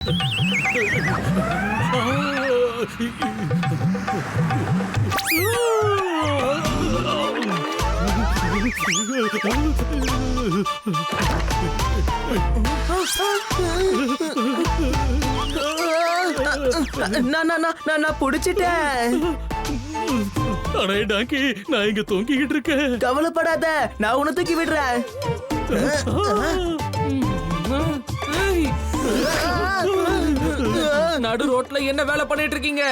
நான் புடிச்சிட்டேன். அடே டாங்கி, நான் இங்க தூங்கிக்கிட்டு இருக்கேன். கவலைப்படாத, நான் உன்னை தூக்கி விடுறேன். நடு ரோட்ல என்ன வேலை பண்ணிட்டு இருக்கீங்க?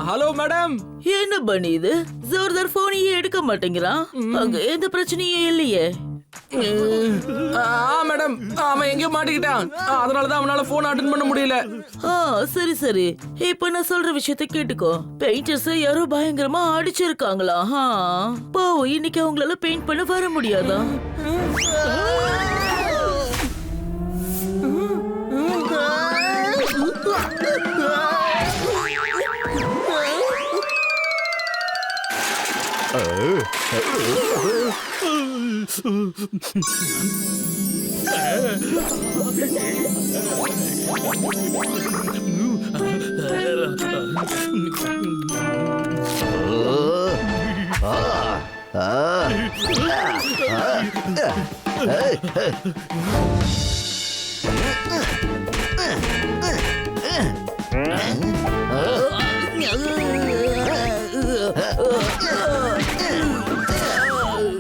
Hello madam. என்ன பண்ணி இது? ஜோர்தார் போனையே எடுக்க மாட்டேங்கிறான். அங்க எந்த பிரச்சனையும் இல்லையே. மேடம், அவன் எங்கேயோ மாட்டிக்கிட்டான். அதனாலதான் அவனால போன் அட்டெண்ட் பண்ண முடியல. சரி சரி, இப்ப நான் சொல்ற விஷயத்த கேட்டுக்கோ. பெயிண்டர்ஸ் யாரோ பயங்கரமா அடிச்சிருக்காங்களா? பாவம், இன்னைக்கு அவங்களால பெயிண்ட் பண்ண வர முடியாதா?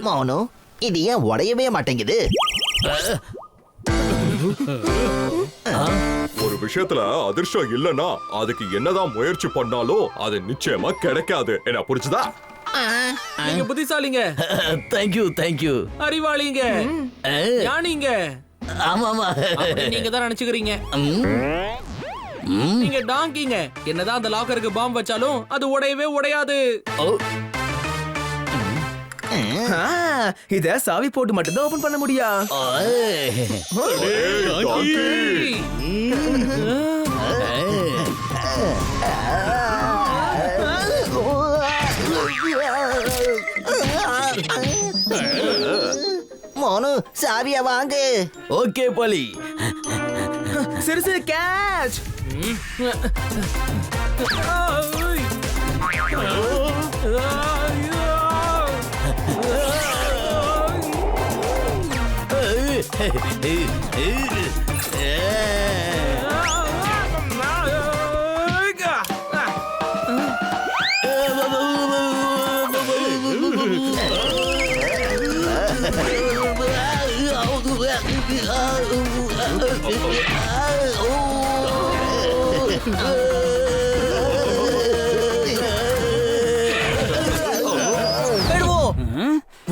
மௌனு, இது ஏன் உடையவே மாட்டேங்குது? ஒரு விஷயத்துல அதிர்ஷ்டம் இல்லனா அதுக்கு என்னதான் முயற்சி பண்ணாலும் அது நிச்சயமா கிடைக்காது. என்ன புரிச்சுதா? நீங்க புத்திசாலிங்க. Thank you thank you. அறிவாளிங்க. ஞானிங்க. ஆமா ஆமா, நீங்க தான் நினைச்சுக்கிறீங்க. நீங்க டாங்கிங்க. என்னதான் அந்த லாக்கருக்கு பாம்பு வச்சாலும் அது உடையவே உடையாது. இத சாவி போட்டு மட்டும் தான் ஓபன் பண்ண முடியும். மோனு, சாவியா வாங்கு. ஓகே போலி. சரி சரி, கேட்ச்.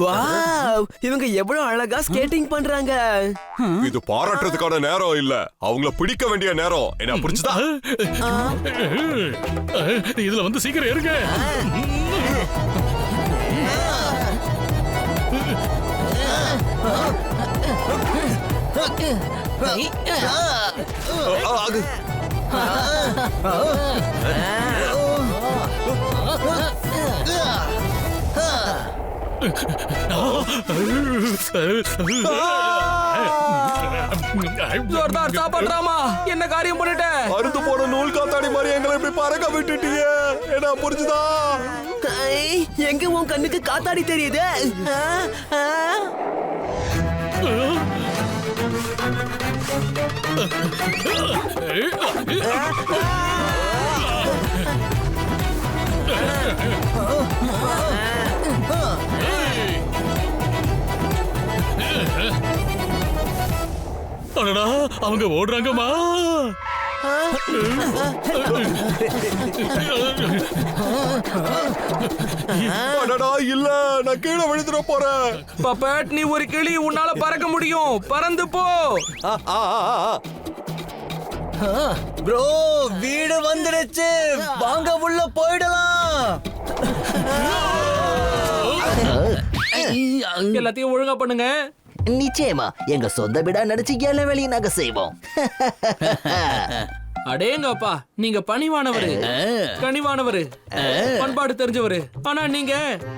வாவ், இவங்க எவ்வளவு அழகா ஸ்கேட்டிங் பண்றாங்க. இது பாராட்டுறதுக்கான நேரம் இல்ல, அவங்கள பிடிக்க வேண்டிய நேரம். என்ன புரிச்சுதா? இதுல வந்து சீக்கிரம் இருங்க. ஜோர்தார் சாப்பாடுறாமா, என்ன காரியம் பண்ணிட்ட? அறுத்து போன நூல் காத்தாடி மாதிரி எங்களை இப்படி பறக்க விட்டுட்டீங்க. என்ன புரிச்சுதா? எங்க உன் கண்ணுக்கு காத்தாடி தெரியுது? அடடா, அவங்க ஓடுறாங்கம்மா. அடடா, இல்ல, நான் கீழே விழுந்துட போறேன். பப்பட், நீ ஒரு கிளி, உன்னால பறக்க முடியும். பறந்து போ. ப்ரோ, வீடு வந்துடுச்சு. வாங்க உள்ள போயிடலாம். எல்லாத்தையும் ஒழுங்கா பண்ணுங்க. நிச்சயமா எங்க சொந்த வீடா நடிச்சு எல்லா வேலையும் நாங்க செய்வோம். அடேங்கப்பா, நீங்க பணிவானவரு, கனிவானவரு, பண்பாடு தெரிஞ்சவரு. ஆனா நீங்க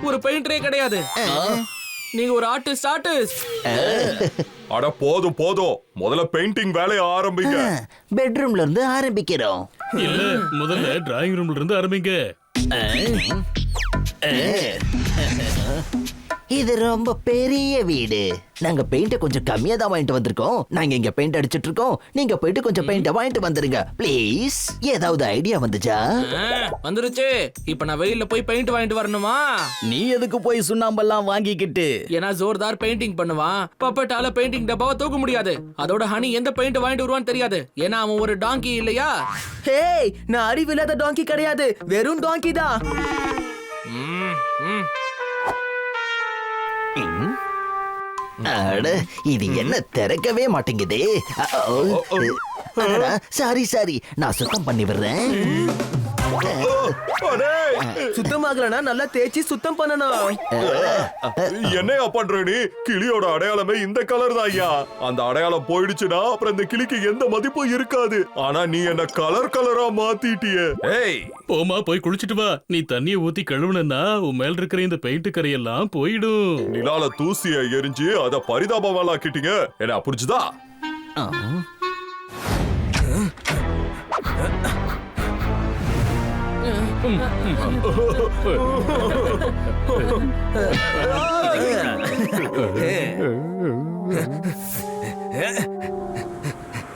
ஒரு பெயிண்டரே கிடையாது. நீங்க ஒரு ஆர்டிஸ்ட். அட போதும் போதும், முதல்ல பெயிண்டிங் வேலையை ஆரம்பிங்க. பெட்ரூம்ல இருந்து ஆரம்பிக்கிறோம். இல்ல முதல்ல டிராயிங் ரூம்ல இருந்து ஆரம்பிங்க. இது ரொம்ப பெரிய வீடு. நாங்க பெயிண்ட கொஞ்சம் கம்மியா தான் வாங்கிட்டு வந்திருக்கோம். நாங்க இங்க பெயிண்ட் அடிச்சிட்டு இருக்கோம். நீங்க போயிட்டு கொஞ்சம் பெயிண்ட வாங்கிட்டு வந்துருங்க ப்ளீஸ். ஏதாவது ஐடியா வந்துச்சா? வந்துருச்சு. இப்ப நான் வெயில்ல போய் பெயிண்ட் வாங்கிட்டு வரணுமா? நீ எதுக்கு போய் சுண்ணாம்பெல்லாம் வாங்கிக்கிட்டு? ஏன்னா ஜோர்தார் பெயிண்டிங் பண்ணுவான். பப்பட்டால பெயிண்டிங் டப்பாவை தூக்க முடியாது. அதோட ஹனி எந்த பெயிண்ட் வாங்கிட்டு வருவான்னு தெரியாது. ஏன்னா அவன் ஒரு டாங்கி இல்லையா? ஹேய், நான் அறிவில்லாத டாங்கி கிடையாது, வெறும் டாங்கி தான். அட, இது என்ன திறக்கவே மாட்டேங்குதே. சாரி சாரி, நான் சுத்தம் பண்ணி விடுறேன். சுத்தமாகலனா நல்லா தேய்ச்சி சுத்தம் பண்ணணும். என்னையா பண்ற நீ? கிளியோட அடையாளமே இந்த கலர் தான் ஐயா. அந்த அடையாளம் போயிடுச்சுன்னா அப்புறம் இந்த கிளிக்கு எந்த மதிப்பும் இருக்காது. ஆனா நீ என்ன கலர் கலரா மாத்திட்டியே. ஏய், போமா போய் குளிச்சிட்டு வா. நீ தண்ணிய ஊத்தி கழுவுனா உன் மேல இருக்கிற இந்த பெயிண்ட் கரையெல்லாம் போயிடும். நிலால தூசிய எரிஞ்சு அத பரிதாபமாக்கிட்டீங்க. என்ன புரிஞ்சுதா?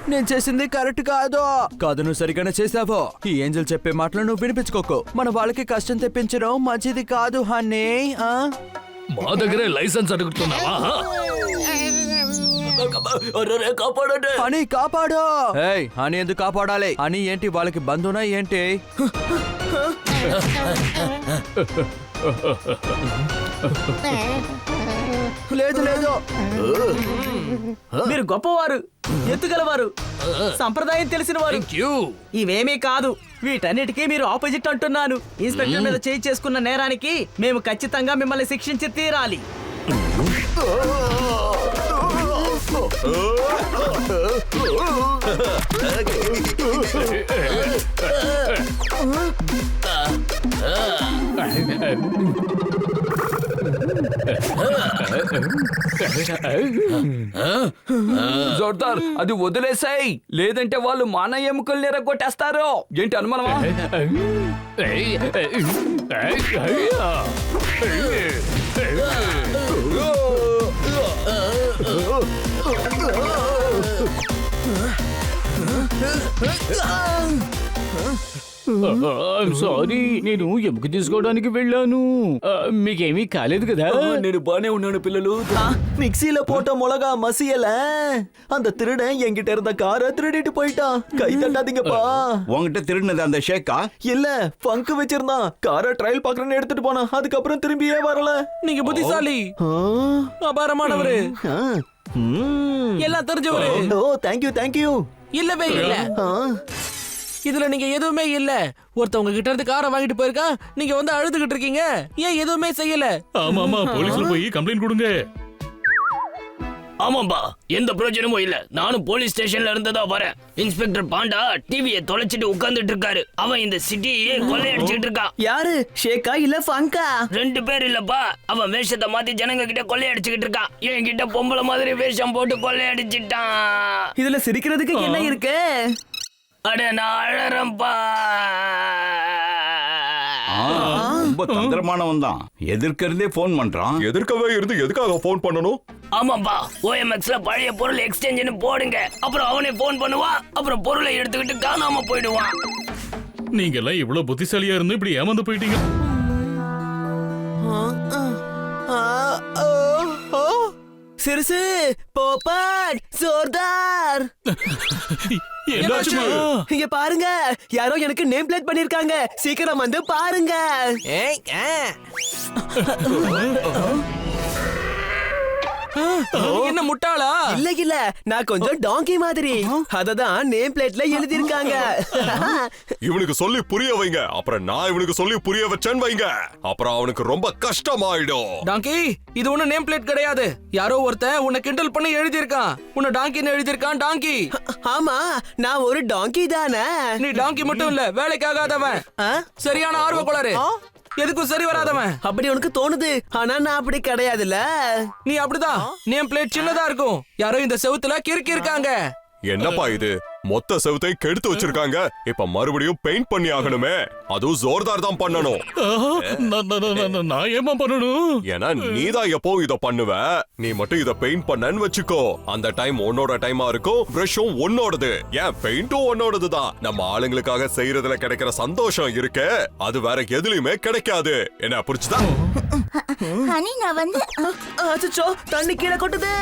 నేను చేసింది కరెక్ట్ కాదు. కాదు, నువ్వు సరిగానే చేసావో. ఈ ఏంజల్ చెప్పే మాటలు నువ్వు వినిపించుకోకు. మన వాళ్ళకి కష్టం తెప్పించడం మంచిది కాదు హనీ. మా దగ్గరే లైసెన్స్ అడుగుతున్నావా? హనీ కాపాడు. ఏయ్, హనీ ఎందుకు కాపాడాలి? హనీ ఏంటి వాళ్ళకి బంధునా ఏంటి? లేదు లేదు, మీరు గొప్పవారు, ఎత్తుగలవారు, సంప్రదాయం తెలిసిన వారు. ఇవేమీ కాదు, వీటన్నిటికీ మీరు ఆపోజిట్ అంటున్నాను. ఇన్స్పెక్టర్ మీద చేయి చేసుకున్న నేరానికి మేము ఖచ్చితంగా మిమ్మల్ని శిక్షించి తీరాలి. జోర్దార్, అది వదిలేసాయి, లేదంటే వాళ్ళు మాన ఎముకల్ని ఎరగొట్టేస్తారు. ఏంటి అనుమానమా? సారీ, నేను ఎముక తీసుకోవడానికి వెళ్ళాను. మీకేమీ కాలేదు కదా? నేను బానే ఉన్నాను పిల్లలు. மிக்ஸில போட்ட மிளகா மசியல. அந்த திருடன் என்கிட்ட இருந்த காரை திருடிட்டு போயிட்டான். கை தட்டாதீங்கப்பா. உங்ககிட்ட திருடினது அந்த ஷேக்கா? இல்ல, பங்கு வச்சிருந்தான். காரை ட்ரையல் பாக்குறேன்னு எடுத்துட்டு போனான். அதுக்கப்புறம் திரும்பியே வரல. நீங்க புத்திசாலி, அபாரமானவரு, எல்லாம் தெரிஞ்சவரு. ஓ, தேங்க்யூ தேங்க்யூ. இல்லவே இல்ல, இதுல நீங்க எதுவுமே இல்ல. ஒருத்தவங்க கிட்ட இருந்து காரை வாங்கிட்டு போயிருக்கா, நீங்க வந்து அழுதுகிட்டு இருக்கீங்க. ஏன் எதுவுமே செய்யல? ஆமாமா, போலீஸ்ல போய் கம்ப்ளைண்ட் கொடுங்க. ஆமாம்பா, எந்த பிரயோஜனமும் இல்ல. நானும் போலீஸ் ஸ்டேஷன்ல இருந்ததா வரேன். இன்ஸ்பெக்டர் பாண்டா டிவியை தொலைச்சிட்டு உட்கார்ந்துட்டு இருக்காரு. அவன் இந்த சிட்டியே கொள்ளையடிச்சிட்டு இருக்கான். யாரு, ஷேக்கா இல்ல ஃபங்கா? 2 பேர் இல்லப்பா. அவன் வேஷத்தை மாத்தி ஜனங்க கிட்ட கொள்ளையடிச்சுக்கிட்டு இருக்கான். என்கிட்ட பொம்பளை மாதிரி வேஷம் போட்டு கொள்ளையடிச்சிட்டான். இதுல சிரிக்கிறதுக்கு என்ன இருக்கு? அட, நான் அழறேன்பா. ரொம்ப தந்திரமானவன் தான். எதிர்க்கிறதே போன் பண்றான். எதிர்க்கவே இருந்து எதுக்காக போன் பண்ணணும்? ஆமாப்பா, OMXல பழைய பொருள் எக்ஸ்சேஞ்சுன்னு போடுங்க. அப்புறம் அவனே போன் பண்ணுவான். அப்புறம் பொருளை எடுத்துக்கிட்டு காணாம போயிடுவான். நீங்க எல்லாம் இவ்வளவு புத்திசாலியா இருந்து இப்படி ஏமாந்து போயிட்டீங்க. சிறுசு, போப்பாட், ஜோர்தார். என்னாச்சுமா? இங்க பாருங்க, யாரோ எனக்கு நேம் பிளேட் பண்ணிருக்காங்க. சீக்கிரம் வந்து பாருங்க. என்ன முட்டாளா? இல்ல இல்ல, நான் கொஞ்சம் டாங்கி மாதிரி. அததான் நேம் பிளேட்ல எழுதி இருக்காங்க. இவனுக்கு சொல்லி புரிய வைங்க. அப்புறம் நான் இவனுக்கு சொல்லி புரிய வச்சேன்னு வைங்க, அப்புறம் அவனுக்கு ரொம்ப கஷ்டமாயிடும். டாங்கி, இது ஒண்ணு நேம் பிளேட் கிடையாது. யாரோ ஒருத்தன் உன்னை கிண்டல் பண்ணி எழுதி இருக்கான். உன்னை டாங்கின்னு எழுதி இருக்கான். டாங்கி. ஆமா, நான் ஒரு டாங்கி தானே. நீ டாங்கி மட்டும் இல்ல, வேலைக்கு ஆகாதவன். சரியான ஆர்வ கோளாறு. எதுக்கும் சரி வராதவன். அப்படி உனக்கு தோணுது, ஆனா நான் அப்படி கிடையாதுல்ல. நீ அப்படிதான். நேம் பிளேட் சின்னதா இருக்கும். யாரோ இந்த செவுத்துல கிறுக்கி இருக்காங்க. என்னப்பா இது, மொத்த செவுத்தை கெடுத்து வச்சிருக்காங்க. இப்ப மறுபடியும் பெயிண்ட் பண்ணி ஆகணுமே, அதுவும் ஜோர்தார் தான் பண்ணணும். நான் ஏமா பண்ணணும்? ஏன்னா நீதான் எப்போ இத பண்ணுவ. நீ மட்டும் இத பெயிண்ட் பண்ணன்னு வச்சுக்கோ, அந்த டைம் உன்னோட டைமா இருக்கும், பிரஷும் உன்னோடது, ஏன் பெயிண்டும் உன்னோடது தான். நம்ம ஆளுங்களுக்காக செய்யறதுல கிடைக்கிற சந்தோஷம் இருக்கு, அது வேற எதுலயுமே கிடைக்காது. என்ன புரிச்சுதா? ஹனி நான் வந்து அச்சச்சோ, தண்ணி கீழே கொட்டுது.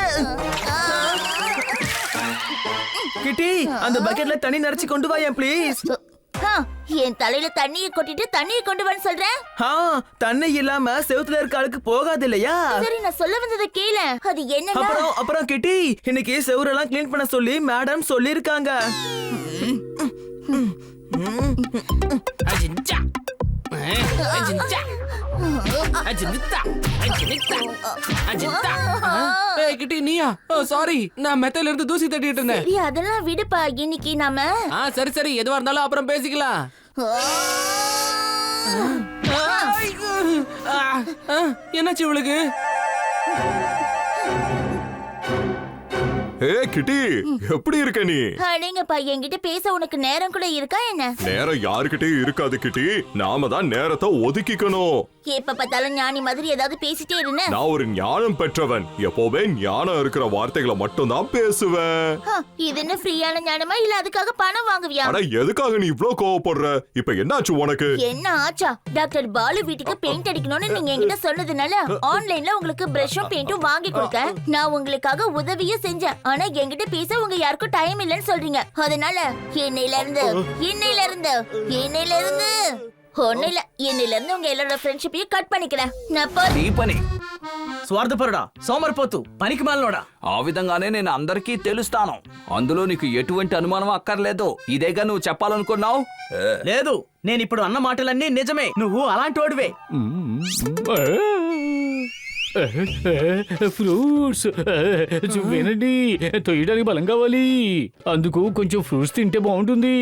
கிட்டி, அந்த பக்கெட்ல தண்ணி நிறைச்சு கொண்டு வா ப்ளீஸ். என் தலையில தண்ணியை கொட்டிட்டு தண்ணியை கொண்டு வான்னு சொல்றேன். தண்ணி இல்லாம செவுத்துல இருக்க ஆளுக்கு போகாது இல்லையா? சரி நான் சொல்ல வந்ததை கேள. அது என்னன்னா அப்புறம் கிட்டி, இன்னைக்கு செவுரெல்லாம் க்ளீன் பண்ண சொல்லி மேடம் சொல்லி இருக்காங்க. ஏய் கிட்டி, நீயா? சாரி, நான் மெத்தையில இருந்து தூசி தட்டிட்டு இருந்தேன். சரி அதெல்லாம் விடுப்பா, இன்னைக்கு நாம சரி சரி, எதுவா இருந்தாலும் அப்புறம் பேசிக்கலாம். என்னாச்சு இவளுக்கு? ஏ கிட்டி, எப்படி இருக்க நீ? அடேங்கப்பா, என்கிட்ட பேச உனக்கு நேரம் கூட இருக்கா என்ன? நேரம் யாருக்கிட்டயும் இருக்காது கிட்டி, நாம தான் நேரத்தை ஒதுக்கிக்கணும். எப்ப பார்த்தாலும் ஞானி மாதிரி ஏதாவது பேசிட்டே இருந்த. நான் ஒரு ஞானம் பெற்றவன், எப்பவுமே ஞானம் இருக்கிற வார்த்தைகளை மட்டும் தான் பேசுவேன். இது என்ன ஃப்ரீயான ஞானமா இல்ல அதுக்காக பணம் வாங்குவியா? ஆனா எதுக்காக நீ இவ்ளோ கோவப்படுற? இப்ப என்னாச்சு உனக்கு? என்ன ஆச்சா? டாக்டர் பாலு வீட்டுக்கு பெயிண்ட் அடிக்கணும்னு நீங்க என்கிட்ட சொன்னதுனால ஆன்லைன்ல உங்களுக்கு பிரஷும் பெயிண்டும் வாங்கி கொடுக்க நான் உங்களுக்காக உதவியும் செஞ்சேன். ஆனா என்கிட்ட பேச உங்க யாருக்கும் டைம் இல்லைன்னு சொல்றீங்க. அதனால இன்னையில இருந்து ஒண்ணு இல்ல, இன்னையில இருந்து உங்க எல்லாரோட ஃப்ரெண்ட்ஷிப்பையும் கட் பண்ணிக்கிறேன். పని స్వార్థపరుడా, సోమరిపోతు, పనికి మాలినోడా. ఆ విధంగానే నేను అందరికీ తెలుస్తాను. అందులో నీకు ఎటువంటి అనుమానం అక్కర్లేదు. ఇదేగా నువ్వు చెప్పాలనుకున్నావు? లేదు, నేను ఇప్పుడు అన్న మాటలన్నీ నిజమే. నువ్వు అలాంటి వాడివే. ఫ్రూట్స్ వినండి, తొయ్యడానికి బలం కావాలి, అందుకు కొంచెం ఫ్రూట్స్ తింటే బాగుంటుంది.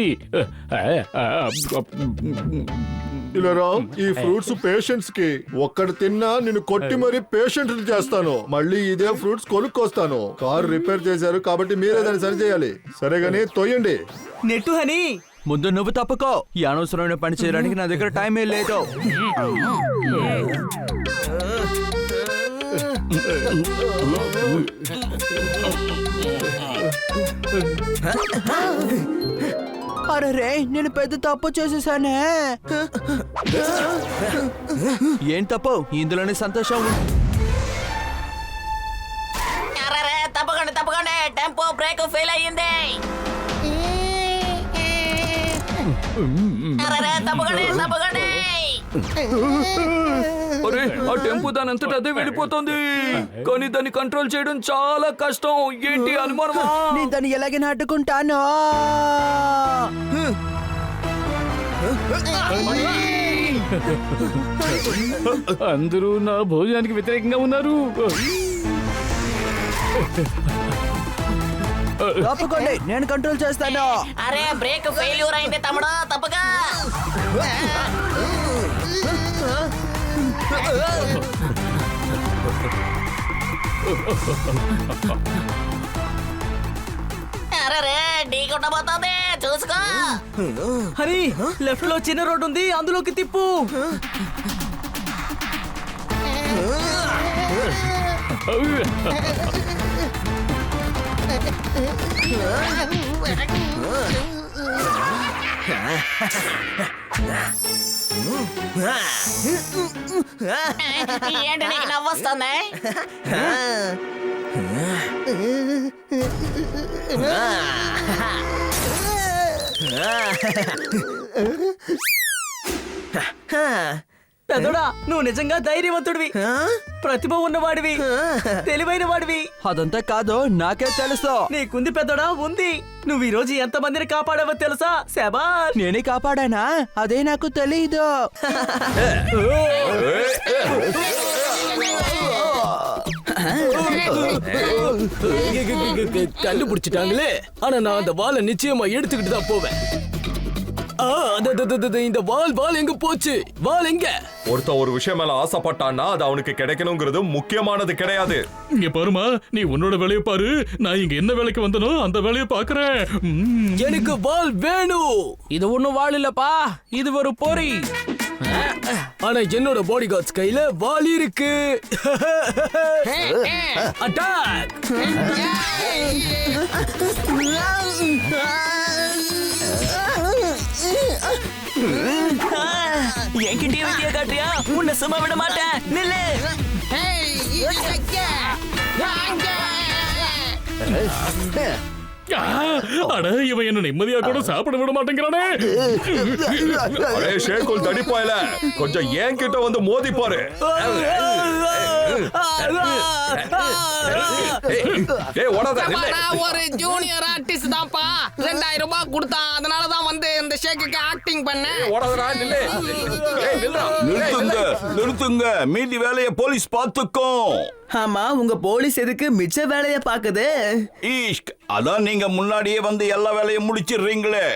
ఇలారా, ఈ ఫ్రూట్స్ పేషెంట్స్ కి ఒక్కడు తిన్నా నిన్ను కొట్టి మరీ పేషెంట్ చేస్తాను. మళ్ళీ ఇదే ఫ్రూట్స్ కొనుక్కొస్తాను. కారు రిపేర్ చేశారు కాబట్టి మీరే దాన్ని సరి చేయాలి. సరేగాని తొయ్యండి. నెట్టు హని, ముందు నువ్వు తప్పుకో. ఈ అనవసరమైన పని చేయడానికి నా దగ్గర టైం ఏ లేదు. అరే, నేను పెద్ద తప్పు చేసేసానే. ఏం తప్పు? ఇందులోనే సంతోషం. తప్పకుండా టెంపో బ్రేక్ ఫెయిల్ అయ్యింది. తప్పకుండా అరే, ఆ టెంపో దాని అంతటా అదే వెళ్ళిపోతుంది, కానీ దాన్ని కంట్రోల్ చేయడం చాలా కష్టం. ఏంటి అనుమానమా? నేను దాన్ని ఎలాగైనా అడ్డుకుంటాను. అందరూ నా భోజనానికి వ్యతిరేకంగా ఉన్నారు. తప్పకండి, నేను కంట్రోల్ చేస్తాను. అరే, బ్రేక్ ఫెయిల్యూర్ అయింది తమ్ముడు, తప్పగా. అరే, ఢీ కొట్టబోతోంది, చూసుకో. హరి, లెఫ్ట్ లో చిన్న రోడ్ ఉంది, అందులోకి తిప్పు. ఏంటి నీకు నవ్వొస్తుంది? పెద్దోడా, నువ్వు నిజంగా ధైర్యవంతుడివి, ప్రతిభ ఉన్నవాడివి, తెలివైన వాడివి. అదంతా కాదు, నాకే తెలుసు. నీకుంది పెద్దోడా, ఉంది. నువ్వు ఈ రోజు ఎంత మందిని కాపాడావో తెలుసా? శబాష్. నేనే కాపాడానా? అదే నాకు తెలీదు. கண்டுபிடிச்சிட்டாங்களே, ஆனா நான் அந்த வாளை நிச்சயமா எடுத்துக்கிட்டு தான் போவேன். இந்த வால் எங்க போச்சு? வால் எங்க? ஒருத்தன் ஒரு விஷயம் மேல ஆசைப்பட்டான்னா அது அவனுக்கு கிடைக்கணுங்கிறது முக்கியமானது கிடையாது. இங்க பாருமா, நீ உன்னோட வேலையை பாரு, நான் இங்க என்ன வேலைக்கு வந்தனோ அந்த வேலையை பாக்குறேன். எனக்கு வால் வேணும். இது ஒண்ணும் வாள் இல்லப்பா, இது ஒரு பொறி. ஆனா என்னோட பாடி கார்ட்ஸ் கையில வால் இருக்கு. அட்டாக்! என்கிட்டயே வித்தியா காட்டுறியா? உன்னை சும்மா விட மாட்டேன். நில்லு. அட, இவன் என்ன நிம்மதியா கூட சாப்பிட விட மாட்டேங்கிறானே. அரே ஷேக்குல் தடிப்பாயில, கொஞ்சம் ஏன் கிட்ட வந்து மோதி பாரு. ஏய் ஓடாத, நில்லு. நான் ஒரு ஜூனியர் ஆர்டிஸ்ட் தான்ப்பா. 2000 ரூபாய் கொடுத்தான், அதனால தான் வந்து இந்த ஷேக்குக்கு ஆக்டிங் பண்ணேன். ஓடாதடா, நில்லு. ஏய் நில்லுடா. நிறுத்துங்க. மீதி வேலையை போலீஸ் பார்த்துக்கும். ஆமா, உங்க போலீஸ் எதுக்கு மிச்ச வேலைய பாக்குது? ஈஷ்க், அதான் நீங்க முன்னாடியே வந்து எல்லா வேலையும் முடிச்சிடுறீங்களே.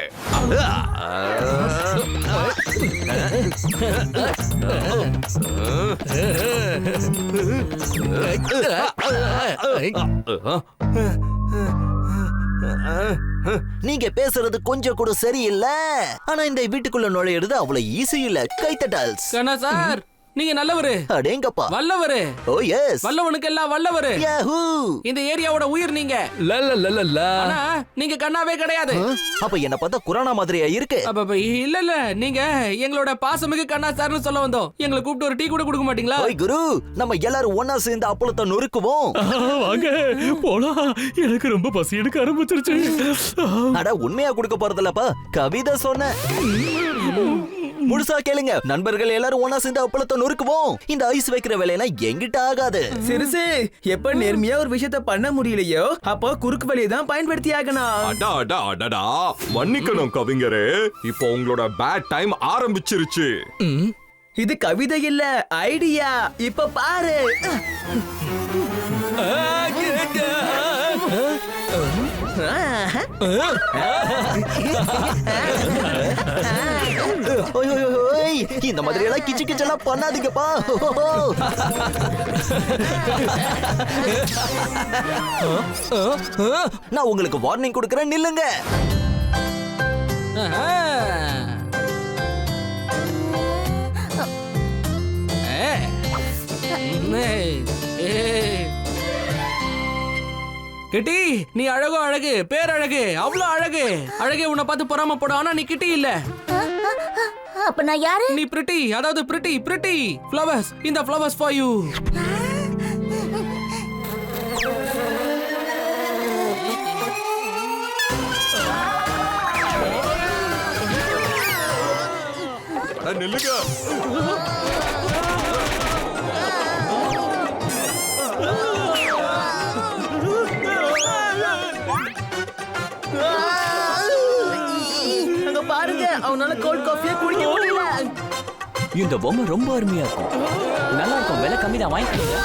நீங்க பேசுறது கொஞ்சம் கூட சரியில்லை. ஆனா இந்த வீட்டுக்குள்ள நுழையிறது அவ்வளவு ஈஸி இல்ல. கைத்தட்டல்ஸ். கண்ணா சார், நீங்க நல்லவரு, அடேங்கப்பா. வல்லவரு. ஓ எஸ், வல்லவனுக்கு எல்லாம் வல்லவரு. யாஹூ. இந்த ஏரியாவோட உயிர் நீங்க. ஆனா நீங்க கண்ணாவே கிடையாது. அப்ப என்ன பார்த்தா குரானா மாதிரியா இருக்கு? இல்ல நீங்க எங்களோட பாசமிகு கண்ணா சார்னு சொல்ல வந்தோம். எங்களை கூப்பிட்டு ஒரு டீ கூட கொடுக்க மாட்டீங்களா? ஓய் குரு, நம்ம எல்லாரும் ஒண்ணா சேர்ந்து அப்பளத்தை நொறுக்குவோம். வாங்க போலாம், எனக்கு ரொம்ப பசி எடுக்க ஆரம்பிச்சிருச்சு. அட, உண்மையா கொடுக்க போறதில்லப்பா, கவிதை சொன்ன. முழுசா கேளுங்க. நண்பர்கள் எல்லாரும் ஒண்ணா சேர்ந்து அப்பளத்தை நொறுக்குவோம். இந்த ஐஸ் வைக்கிற வேலையெல்லாம் எங்கிட்ட ஆகாது. சிறுசு, எப்ப நேர்மையா ஒரு விஷயத்த பண்ண முடியலையோ அப்போ குறுக்கு வழியை தான் பயன்படுத்தி ஆகணும். அடா அடா அடடா, மன்னிக்கணும் கவிஞரே, இப்போ உங்களோட பேட் டைம் ஆரம்பிச்சிருச்சு. இது கவிதை இல்ல, ஐடியா. இப்ப பாரு. இந்த மாதிரி எல்லாம் கிச்சு கிச்செல்லாம் பண்ணாதீங்கப்பா. நான் உங்களுக்கு வார்னிங் கொடுக்கறேன், நில்லுங்க. கிட்டி, நீ அழகோ அழகு, பேரழகு, அவ்வளவு அழகு. அழகே உன்னை பார்த்து பொறாமப்படும், ஆனா நீ கிட்டி இல்ல. அப்ப நான் யாரு? நீ பிரிட்டி, அதாவது பிரிட்டி ஃப்ளவர்ஸ். இந்த ஃப்ளவர்ஸ் ஃபார் யூ. நில்லுங்க. அங்க பாருங்க, அவனால கோல்ட் காஃபியே குடிக்க முடியல. இந்த பொம்மை ரொம்ப அருமையா இருக்கும், நல்லா இருக்கும், விலை கம்மி தான், வாங்கிக்கோங்க.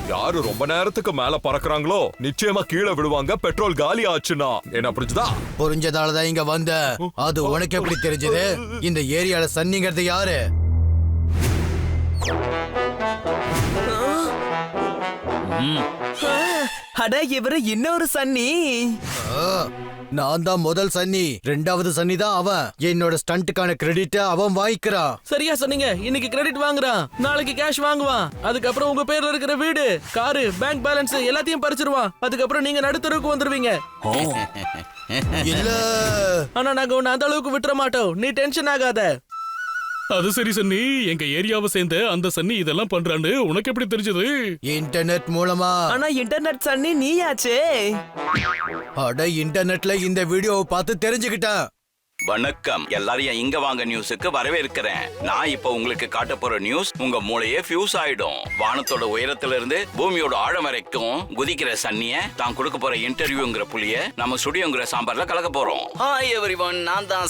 யாரு ரொம்ப நேரத்துக்கு மேல பறக்குறாங்களோ நிச்சயமா கீழே விடுவாங்க. பெட்ரோல் காலி ஆச்சுன்னா. என்ன புரிஞ்சுதா? புரிஞ்சதாலதான் இங்க வந்த. அது உனக்கு எப்படி தெரிஞ்சது? இந்த ஏரியால சன்னிங்கிறது யாரு? அட, இவரு இன்னொரு சன்னி. நான் தான் முதல் சன்னி, ரெண்டாவது சன்னி தான் அவன். என்னோட ஸ்டண்ட்டுக்கான கிரெடிட் அவன் வாங்கிக்கிறான். சரியா சொன்னீங்க. இன்னைக்கு கிரெடிட் வாங்குறான், நாளைக்கு கேஷ் வாங்குவான். அதுக்கப்புறம் உங்க பேர்ல இருக்கிற வீடு, காரு, பேங்க் பேலன்ஸ் எல்லாத்தையும் பறிச்சிருவான். அதுக்கப்புறம் நீங்க நடுத்தருக்கு வந்துருவீங்க. இல்ல, ஆனா நாங்க உன்னை அந்த அளவுக்கு விட்டுற மாட்டோம், நீ டென்ஷன் ஆகாத. அது சரி சன்னி, எங்க ஏரியாவை சேர்ந்த அந்த சன்னி இதெல்லாம் பண்றான்னு உனக்கு எப்படி தெரிஞ்சது? இன்டர்நெட் மூலமா. ஆனா இன்டர்நெட் சன்னி நீயாச்சே. அட, இன்டர்நெட்ல இந்த வீடியோவை பார்த்து தெரிஞ்சுக்கிட்டேன். வணக்கம் எல்லாரையும் இங்க வாங்க நியூஸுக்கு வரவேற்கிறேன். நான் இப்ப உங்களுக்கு காட்ட போற நியூஸ் உங்க மூளையே ஃபியூஸ் ஆயிடும். வானத்தோட உயரத்துல இருந்து பூமியோட ஆழம் வரைக்கும் குதிக்கிற சன்னிய தான் கொடுக்க போற இன்டர்வியூங்கிற புளிய நம்ம சுடியோங்கிற சாம்பார்ல கலக்க போறோம். ஹாய் எவ்ரிவன், நான் தான்